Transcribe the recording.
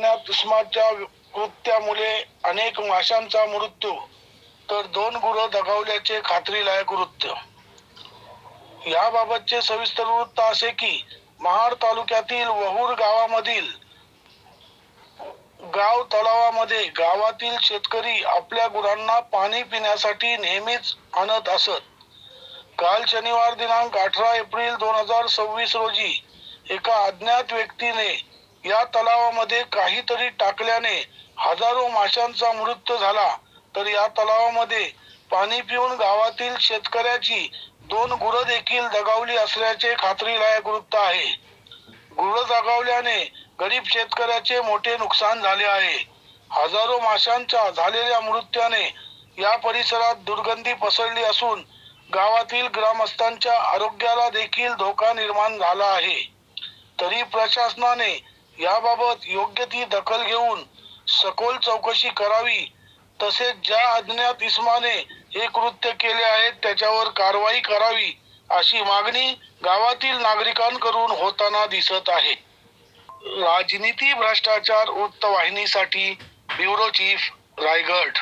अज्ञात इसमाच्या कृत्यामुळे अनेक माशांचा मृत्यू तर 2 गुरं दगावल्याचे खात्रीलायक कृत्य. याबाबतचे सविस्तर वृत्त असे की महाड तालुक्यातील वहूर गावामधील गाव तलावामध्ये गावातील शेतकरी आपल्या गुरांना पाणी पिण्यासाठी नेहमीच आणत असत. काल शनिवार दिनांक 18 एप्रिल 2026 रोजी एका अज्ञात व्यक्तीने या तलावामध्ये काहीतरी टाकल्याने हजारो माशांचा मृत्यू झाला. तर या तलावामध्ये पाणी पिऊन गावातील शेतकऱ्याची 2 गुरं देखील दगावली असल्याचे खात्रीलायक वृत्त आहे. गुरं दगावल्याने गरीब शेतकऱ्याचे मोठे नुकसान झाले आहे. हजारो माशांच्या झालेल्या मृत्यूने या परिसरात दुर्गंधी पसरली असून गावातील ग्रामस्थांच्या आरोग्याला देखील धोका निर्माण झाला आहे. तरी प्रशासनाने याबाबत योग्य ती दखल घेऊन सखोल चौकशी करावी, तसेच ज्या अज्ञात इसमाने हे कृत्य केले आहे त्याच्यावर कारवाई करावी अशी मागणी गावातील नागरिकांकडून होताना दिसत आहे. राजनीती भ्रष्टाचार वृत्तवाहिनीसाठी ब्युरो चीफ, रायगड.